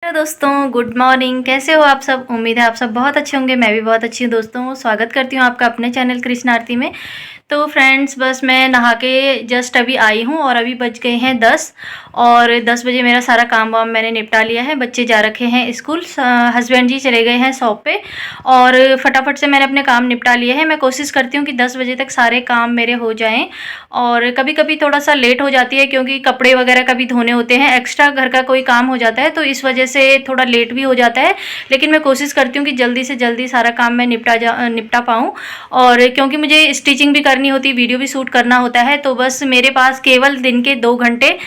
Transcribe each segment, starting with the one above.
Hello दोस्तों, good morning. कैसे हो आप सब? उम्मीद है आप सब बहुत अच्छे होंगे। मैं भी बहुत अच्छी हूँ दोस्तों। स्वागत करती हूँ आपका अपने चैनल कृष्ण आरती में। तो फ्रेंड्स, बस मैं नहा के जस्ट अभी आई हूँ और अभी बज गए हैं 10 और 10 बजे मेरा सारा काम वाम मैंने निपटा लिया है। बच्चे जा रखे हैं स्कूल, हस्बैंड जी चले गए हैं शॉप पे और फटाफट से मैंने अपने काम निपटा लिए हैं। मैं कोशिश करती हूँ कि 10 बजे तक सारे काम मेरे हो जाएँ और कभी-कभी थोड़ा-सा लेट हो जाती है क्योंकि कपड़े वगैरह कभी धोने होते हैं, एक्स्ट्रा घर का कोई काम हो जाता है, तो इस वजह से थोड़ा लेट भी हो जाता है। लेकिन मैं कोशिश करती हूँ कि जल्दी से जल्दी सारा काम मैं निपटा पाऊँ। और क्योंकि मुझे स्टिचिंग भी करनी होती है, वीडियो भी शूट करना होता है, तो बस मेरे पास केवल दिन के 2 घंटे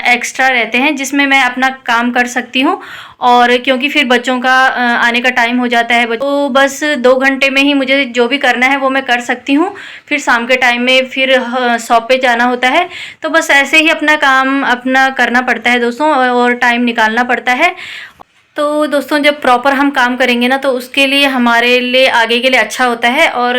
एक्स्ट्रा रहते हैं जिसमें मैं अपना काम कर सकती हूँ। और क्योंकि फिर बच्चों का आने का टाइम हो जाता है, तो बस 2 घंटे में ही मुझे जो भी करना है वो मैं कर सकती हूँ। फिर शाम के टाइम में फिर शॉप पे जाना होता है, तो बस ऐसे ही अपना काम अपना करना पड़ता है दोस्तों और टाइम निकालना पड़ता है। तो दोस्तों, जब प्रॉपर हम काम करेंगे ना, तो उसके लिए हमारे लिए आगे के लिए अच्छा होता है। और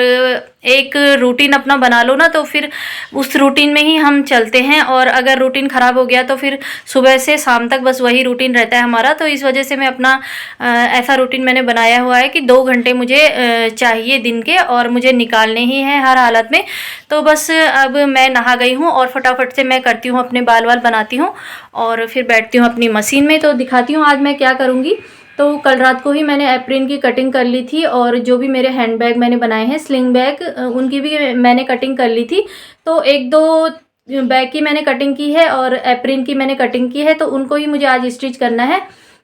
एक रूटीन अपना बना लो ना, तो फिर उस रूटीन में ही हम चलते हैं। और अगर रूटीन ख़राब हो गया तो फिर सुबह से शाम तक बस वही रूटीन रहता है हमारा। तो इस वजह से मैं अपना ऐसा रूटीन मैंने बनाया हुआ है कि 2 घंटे मुझे चाहिए दिन के और मुझे निकालने ही हैं हर हालत में। तो बस अब मैं नहा गई हूँ और फटाफट से मैं करती हूँ, अपने बाल वाल बनाती हूँ और फिर बैठती हूँ अपनी मशीन में। तो दिखाती हूँ आज मैं क्या करूँगी। तो कल रात को ही मैंने एप्रिन की कटिंग कर ली थी और जो भी मेरे हैंड बैग मैंने बनाए हैं स्लिंग बैग, उनकी भी मैंने कटिंग कर ली थी। तो 1-2 बैग की मैंने कटिंग की है और एप्रिन की मैंने कटिंग की है, तो उनको ही मुझे आज स्टिच करना है।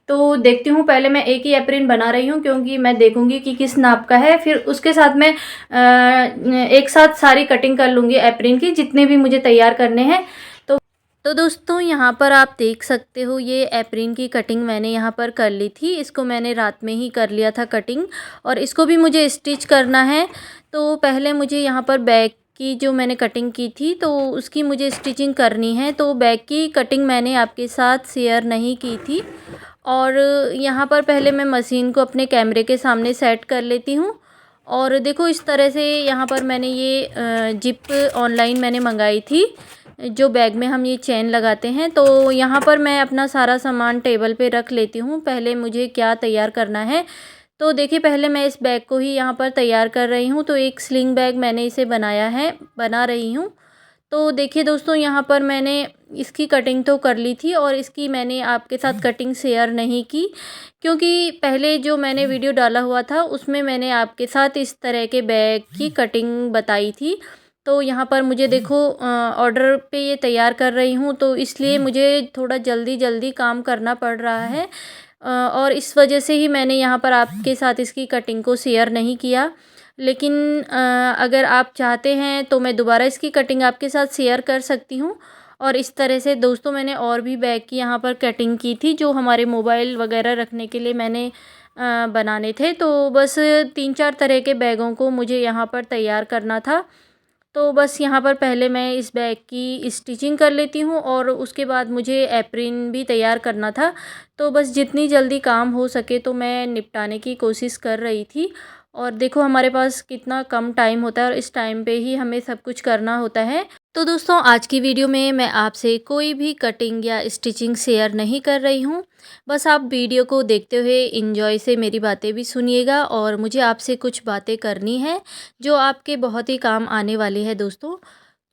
तो देखती हूँ, पहले मैं एक ही एप्रिन बना रही हूँ क्योंकि मैं देखूँगी कि किस नाप का है, फिर उसके साथ मैं एक साथ सारी कटिंग कर लूँगी एप्रिन की, जितने भी मुझे तैयार करने हैं। तो दोस्तों, यहाँ पर आप देख सकते हो, ये एप्रिन की कटिंग मैंने यहाँ पर कर ली थी। इसको मैंने रात में ही कर लिया था कटिंग और इसको भी मुझे स्टिच करना है। तो पहले मुझे यहाँ पर बैक की जो मैंने कटिंग की थी तो उसकी मुझे स्टिचिंग करनी है। तो बैक की कटिंग मैंने आपके साथ शेयर नहीं की थी। और यहाँ पर पहले मैं मशीन को अपने कैमरे के सामने सेट कर लेती हूँ। और देखो, इस तरह से यहाँ पर मैंने ये जिप ऑनलाइन मैंने मंगाई थी, जो बैग में हम ये चेन लगाते हैं। तो यहाँ पर मैं अपना सारा सामान टेबल पे रख लेती हूँ। पहले मुझे क्या तैयार करना है, तो देखिए, पहले मैं इस बैग को ही यहाँ पर तैयार कर रही हूँ। तो एक स्लिंग बैग मैंने इसे बना रही हूँ। तो देखिए दोस्तों, यहाँ पर मैंने इसकी कटिंग तो कर ली थी और इसकी मैंने आपके साथ कटिंग शेयर नहीं की क्योंकि पहले जो मैंने वीडियो डाला हुआ था उसमें मैंने आपके साथ इस तरह के बैग की कटिंग बताई थी। तो यहाँ पर मुझे देखो, ऑर्डर पे ये तैयार कर रही हूँ, तो इसलिए मुझे थोड़ा जल्दी जल्दी काम करना पड़ रहा है। और इस वजह से ही मैंने यहाँ पर आपके साथ इसकी कटिंग को शेयर नहीं किया। लेकिन अगर आप चाहते हैं तो मैं दोबारा इसकी कटिंग आपके साथ शेयर कर सकती हूँ। और इस तरह से दोस्तों, मैंने और भी बैग की यहाँ पर कटिंग की थी जो हमारे मोबाइल वगैरह रखने के लिए मैंने बनाने थे। तो बस 3-4 तरह के बैगों को मुझे यहाँ पर तैयार करना था। तो बस यहाँ पर पहले मैं इस बैग की स्टिचिंग कर लेती हूँ और उसके बाद मुझे एप्रिन भी तैयार करना था। तो बस जितनी जल्दी काम हो सके तो मैं निपटाने की कोशिश कर रही थी। और देखो, हमारे पास कितना कम टाइम होता है और इस टाइम पे ही हमें सब कुछ करना होता है। तो दोस्तों, आज की वीडियो में मैं आपसे कोई भी कटिंग या स्टिचिंग शेयर नहीं कर रही हूँ। बस आप वीडियो को देखते हुए एंजॉय से मेरी बातें भी सुनिएगा और मुझे आपसे कुछ बातें करनी है जो आपके बहुत ही काम आने वाली है दोस्तों।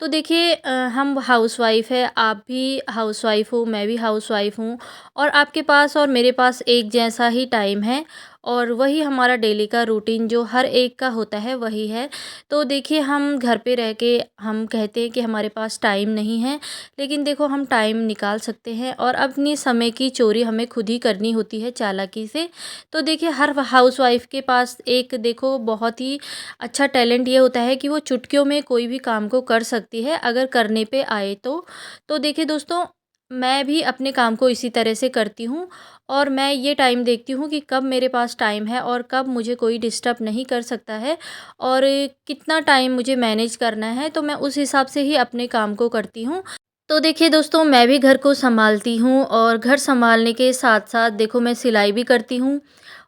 तो देखिए, हम हाउसवाइफ़ है, आप भी हाउसवाइफ़ हो, मैं भी हाउसवाइफ़ हूँ और आपके पास और मेरे पास एक जैसा ही टाइम है और वही हमारा डेली का रूटीन जो हर एक का होता है वही है। तो देखिए, हम घर पे रह के हम कहते हैं कि हमारे पास टाइम नहीं है, लेकिन देखो, हम टाइम निकाल सकते हैं और अपनी समय की चोरी हमें खुद ही करनी होती है चालाकी से। तो देखिए, हर हाउसवाइफ़ के पास एक देखो बहुत ही अच्छा टैलेंट ये होता है कि वो चुटकियों में कोई भी काम को कर सकती है अगर करने पे आए तो। तो देखिए दोस्तों, मैं भी अपने काम को इसी तरह से करती हूँ और मैं ये टाइम देखती हूँ कि कब मेरे पास टाइम है और कब मुझे कोई डिस्टर्ब नहीं कर सकता है और कितना टाइम मुझे मैनेज करना है, तो मैं उस हिसाब से ही अपने काम को करती हूँ। तो देखिए दोस्तों, मैं भी घर को सँभालती हूँ और घर सँभालने के साथ-साथ देखो, मैं सिलाई भी करती हूँ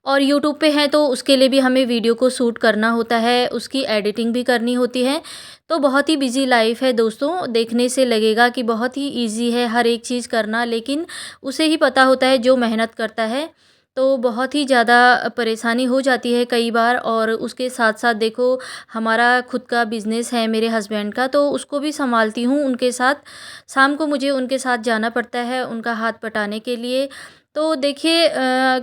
और यूट्यूब पे है तो उसके लिए भी हमें वीडियो को शूट करना होता है, उसकी एडिटिंग भी करनी होती है। तो बहुत ही बिज़ी लाइफ़ है दोस्तों, देखने से लगेगा कि बहुत ही ईज़ी है हर एक चीज़ करना, लेकिन उसे ही पता होता है जो मेहनत करता है। तो बहुत ही ज़्यादा परेशानी हो जाती है कई बार, और उसके साथ-साथ देखो हमारा खुद का बिज़नेस है मेरे हस्बैंड का, तो उसको भी सँभालती हूँ उनके साथ। शाम को मुझे उनके साथ जाना पड़ता है उनका हाथ बटाने के लिए। तो देखिए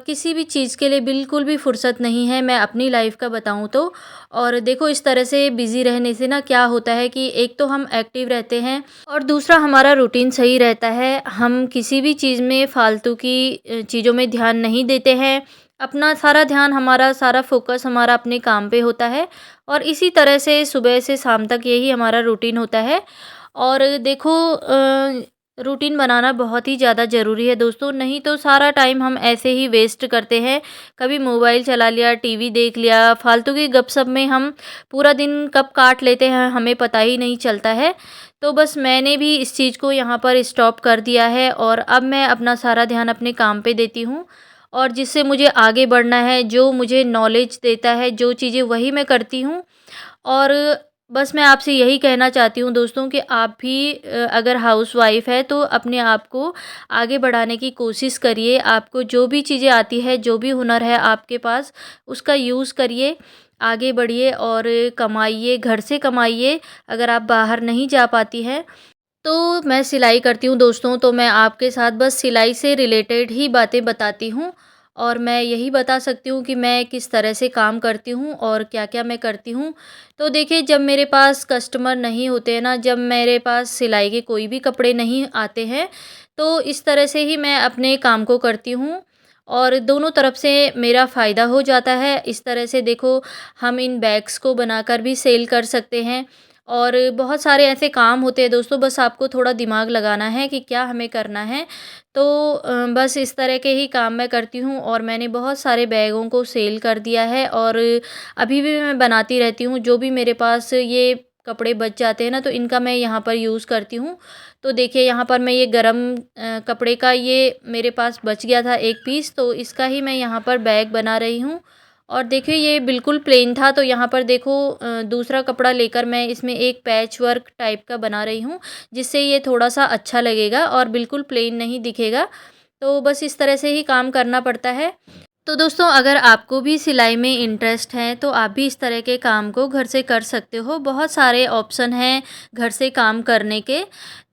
किसी भी चीज़ के लिए बिल्कुल भी फुर्सत नहीं है, मैं अपनी लाइफ़ का बताऊँ तो। और देखो इस तरह से बिज़ी रहने से ना क्या होता है कि एक तो हम एक्टिव रहते हैं, और दूसरा हमारा रूटीन सही रहता है। हम किसी भी चीज़ में फ़ालतू की चीज़ों में ध्यान नहीं देते हैं। अपना सारा ध्यान, हमारा सारा फ़ोकस हमारा अपने काम पे होता है, और इसी तरह से सुबह से शाम तक यही हमारा रूटीन होता है। और देखो रूटीन बनाना बहुत ही ज़्यादा ज़रूरी है दोस्तों, नहीं तो सारा टाइम हम ऐसे ही वेस्ट करते हैं। कभी मोबाइल चला लिया, टीवी देख लिया, फालतू की गपशप में हम पूरा दिन कब काट लेते हैं हमें पता ही नहीं चलता है। तो बस मैंने भी इस चीज़ को यहाँ पर स्टॉप कर दिया है, और अब मैं अपना सारा ध्यान अपने काम पे देती हूँ, और जिससे मुझे आगे बढ़ना है, जो मुझे नॉलेज देता है, जो चीज़ें वही मैं करती हूँ। और बस मैं आपसे यही कहना चाहती हूँ दोस्तों कि आप भी अगर हाउसवाइफ़ है तो अपने आप को आगे बढ़ाने की कोशिश करिए। आपको जो भी चीज़ें आती है, जो भी हुनर है आपके पास, उसका यूज़ करिए, आगे बढ़िए और कमाइए, घर से कमाइए। अगर आप बाहर नहीं जा पाती हैं, तो मैं सिलाई करती हूँ दोस्तों, तो मैं आपके साथ बस सिलाई से रिलेटेड ही बातें बताती हूँ, और मैं यही बता सकती हूँ कि मैं किस तरह से काम करती हूँ और क्या-क्या मैं करती हूँ। तो देखिए जब मेरे पास कस्टमर नहीं होते हैं ना, जब मेरे पास सिलाई के कोई भी कपड़े नहीं आते हैं, तो इस तरह से ही मैं अपने काम को करती हूँ, और दोनों तरफ से मेरा फ़ायदा हो जाता है। इस तरह से देखो हम इन बैग्स को बनाकर भी सेल कर सकते हैं, और बहुत सारे ऐसे काम होते हैं दोस्तों, बस आपको थोड़ा दिमाग लगाना है कि क्या हमें करना है। तो बस इस तरह के ही काम मैं करती हूँ, और मैंने बहुत सारे बैगों को सेल कर दिया है, और अभी भी मैं बनाती रहती हूँ। जो भी मेरे पास ये कपड़े बच जाते हैं ना, तो इनका मैं यहाँ पर यूज़ करती हूँ। तो देखिए यहाँ पर मैं ये गरम कपड़े का ये मेरे पास बच गया था एक पीस, तो इसका ही मैं यहाँ पर बैग बना रही हूँ। और देखिए ये बिल्कुल प्लेन था, तो यहाँ पर देखो दूसरा कपड़ा लेकर मैं इसमें एक पैच वर्क टाइप का बना रही हूँ, जिससे ये थोड़ा-सा अच्छा लगेगा और बिल्कुल प्लेन नहीं दिखेगा। तो बस इस तरह से ही काम करना पड़ता है। तो दोस्तों अगर आपको भी सिलाई में इंटरेस्ट है, तो आप भी इस तरह के काम को घर से कर सकते हो। बहुत सारे ऑप्शन हैं घर से काम करने के।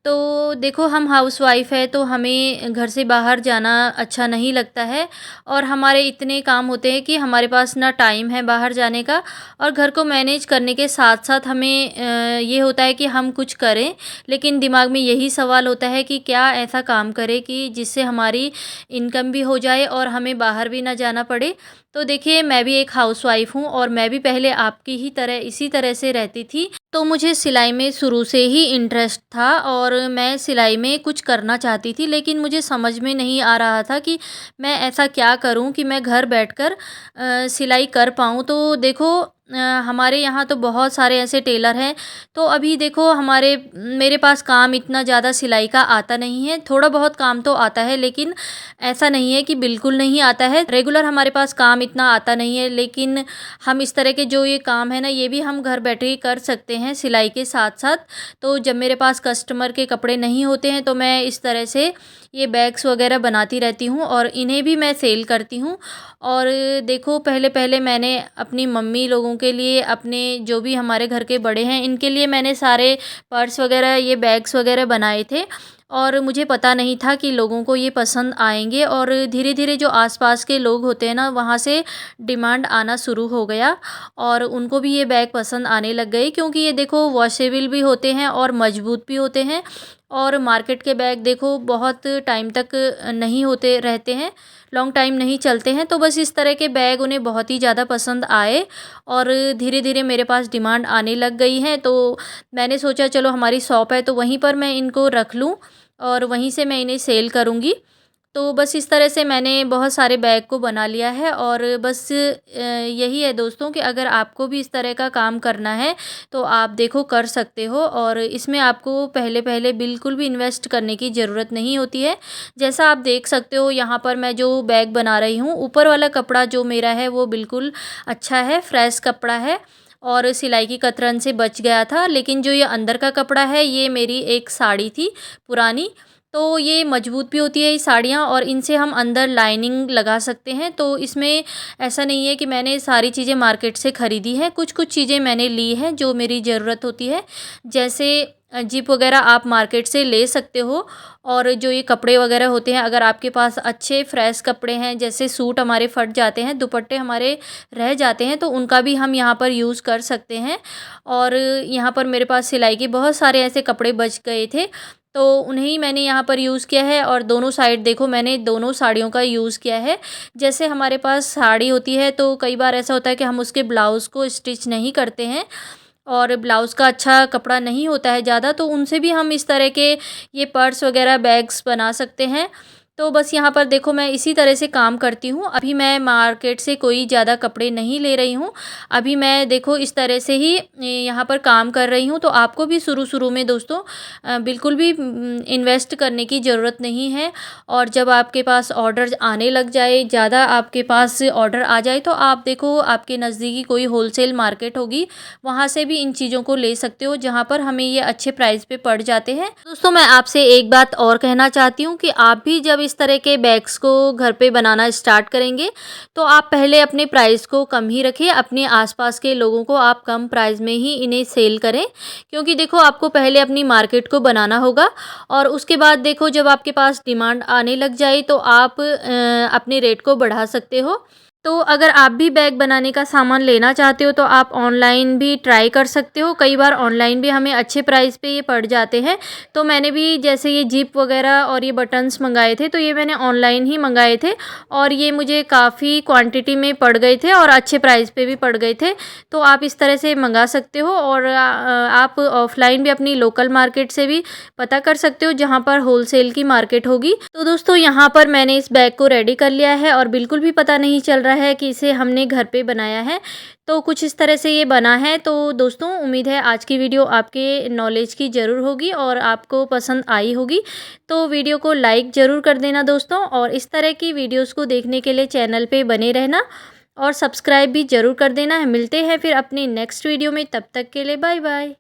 तो देखो हम हाउसवाइफ़ है, तो हमें घर से बाहर जाना अच्छा नहीं लगता है, और हमारे इतने काम होते हैं कि हमारे पास ना टाइम है बाहर जाने का, और घर को मैनेज करने के साथ-साथ हमें ये होता है कि हम कुछ करें, लेकिन दिमाग में यही सवाल होता है कि क्या ऐसा काम करें कि जिससे हमारी इनकम भी हो जाए और हमें बाहर भी ना जाना पड़े। तो देखिए मैं भी एक हाउसवाइफ़ हूँ, और मैं भी पहले आपकी ही तरह इसी तरह से रहती थी। तो मुझे सिलाई में शुरू से ही इंटरेस्ट था, और मैं सिलाई में कुछ करना चाहती थी, लेकिन मुझे समझ में नहीं आ रहा था कि मैं ऐसा क्या करूँ कि मैं घर बैठकर सिलाई कर पाऊँ। तो देखो हमारे यहाँ तो बहुत सारे ऐसे टेलर हैं, तो अभी देखो मेरे पास काम इतना ज़्यादा सिलाई का आता नहीं है। थोड़ा बहुत काम तो आता है, लेकिन ऐसा नहीं है कि बिल्कुल नहीं आता है। रेगुलर हमारे पास काम इतना आता नहीं है, लेकिन हम इस तरह के जो ये काम है ना, ये भी हम घर बैठे ही कर सकते हैं सिलाई के साथ-साथ। तो जब मेरे पास कस्टमर के कपड़े नहीं होते हैं, तो मैं इस तरह से ये बैग्स वगैरह बनाती रहती हूँ, और इन्हें भी मैं सेल करती हूँ। और देखो पहले-पहले मैंने अपनी मम्मी लोगों के लिए, अपने जो भी हमारे घर के बड़े हैं, इनके लिए मैंने सारे पर्स वगैरह, ये बैग्स वगैरह बनाए थे, और मुझे पता नहीं था कि लोगों को ये पसंद आएँगे, और धीरे-धीरे जो आस-पास के लोग होते हैं ना, वहाँ से डिमांड आना शुरू हो गया, और उनको भी ये बैग पसंद आने लग गए, क्योंकि ये देखो वॉशेबल भी होते हैं और मजबूत भी होते हैं। और मार्केट के बैग देखो बहुत टाइम तक नहीं होते रहते हैं, लॉन्ग टाइम नहीं चलते हैं। तो बस इस तरह के बैग उन्हें बहुत ही ज़्यादा पसंद आए, और धीरे-धीरे मेरे पास डिमांड आने लग गई है। तो मैंने सोचा चलो हमारी शॉप है, तो वहीं पर मैं इनको रख लूँ, और वहीं से मैं इन्हें सेल करूँगी। तो बस इस तरह से मैंने बहुत सारे बैग को बना लिया है, और बस यही है दोस्तों कि अगर आपको भी इस तरह का काम करना है, तो आप देखो कर सकते हो, और इसमें आपको पहले-पहले बिल्कुल भी इन्वेस्ट करने की ज़रूरत नहीं होती है। जैसा आप देख सकते हो यहाँ पर मैं जो बैग बना रही हूँ, ऊपर वाला कपड़ा जो मेरा है वो बिल्कुल अच्छा है, फ्रेश कपड़ा है, और सिलाई की कतरन से बच गया था। लेकिन जो ये अंदर का कपड़ा है ये मेरी एक साड़ी थी पुरानी, तो ये मजबूत भी होती है ये साड़ियाँ और इनसे हम अंदर लाइनिंग लगा सकते हैं। तो इसमें ऐसा नहीं है कि मैंने सारी चीज़ें मार्केट से ख़रीदी हैं, कुछ-कुछ चीज़ें मैंने ली हैं जो मेरी ज़रूरत होती है। जैसे ज़िप वग़ैरह आप मार्केट से ले सकते हो, और जो ये कपड़े वग़ैरह होते हैं अगर आपके पास अच्छे फ्रेश कपड़े हैं, जैसे सूट हमारे फट जाते हैं, दुपट्टे हमारे रह जाते हैं, तो उनका भी हम यहाँ पर यूज़ कर सकते हैं। और यहाँ पर मेरे पास सिलाई के बहुत सारे ऐसे कपड़े बच गए थे, तो उन्हें मैंने यहाँ पर यूज़ किया है। और दोनों साइड देखो मैंने दोनों साड़ियों का यूज़ किया है। जैसे हमारे पास साड़ी होती है तो कई बार ऐसा होता है कि हम उसके ब्लाउज़ को स्टिच नहीं करते हैं, और ब्लाउज़ का अच्छा कपड़ा नहीं होता है ज़्यादा, तो उनसे भी हम इस तरह के ये पर्स वग़ैरह बैग्स बना सकते हैं। तो बस यहाँ पर देखो मैं इसी तरह से काम करती हूँ। अभी मैं मार्केट से कोई ज़्यादा कपड़े नहीं ले रही हूँ। अभी मैं देखो इस तरह से ही यहाँ पर काम कर रही हूँ। तो आपको भी शुरू-शुरू में दोस्तों बिल्कुल भी इन्वेस्ट करने की ज़रूरत नहीं है। और जब आपके पास ऑर्डर आने लग जाए, ज़्यादा आपके पास ऑर्डर आ जाए, तो आप देखो आपके नज़दीकी कोई होलसेल मार्केट होगी, वहाँ से भी इन चीज़ों को ले सकते हो, जहाँ पर हमें ये अच्छे प्राइस पे पड़ जाते हैं। दोस्तों मैं आपसे एक बात और कहना चाहती हूँ कि आप भी जब इस तरह के बैग्स को घर पे बनाना स्टार्ट करेंगे, तो आप पहले अपने प्राइस को कम ही रखिए, अपने आसपास के लोगों को आप कम प्राइस में ही इन्हें सेल करें। क्योंकि देखो आपको पहले अपनी मार्केट को बनाना होगा, और उसके बाद देखो जब आपके पास डिमांड आने लग जाए तो आप अपने रेट को बढ़ा सकते हो। तो अगर आप भी बैग बनाने का सामान लेना चाहते हो तो आप ऑनलाइन भी ट्राई कर सकते हो। कई बार ऑनलाइन भी हमें अच्छे प्राइस पे ये पड़ जाते हैं। तो मैंने भी जैसे ये जिप वगैरह और ये बटन्स मंगाए थे, तो ये मैंने ऑनलाइन ही मंगाए थे, और ये मुझे काफ़ी क्वांटिटी में पड़ गए थे और अच्छे प्राइस पे भी पड़ गए थे। तो आप इस तरह से मंगा सकते हो, और आप ऑफ़लाइन भी अपनी लोकल मार्केट से भी पता कर सकते हो, जहाँ पर होलसेल की मार्केट होगी। तो दोस्तों यहाँ पर मैंने इस बैग को रेडी कर लिया है, और बिल्कुल भी पता नहीं चल रहा है कि इसे हमने घर पे बनाया है। तो कुछ इस तरह से ये बना है। तो दोस्तों उम्मीद है आज की वीडियो आपके नॉलेज की ज़रूर होगी और आपको पसंद आई होगी। तो वीडियो को लाइक ज़रूर कर देना दोस्तों, और इस तरह की वीडियोस को देखने के लिए चैनल पे बने रहना, और सब्सक्राइब भी ज़रूर कर देना। मिलते हैं फिर अपनी नेक्स्ट वीडियो में, तब तक के लिए बाय बाय।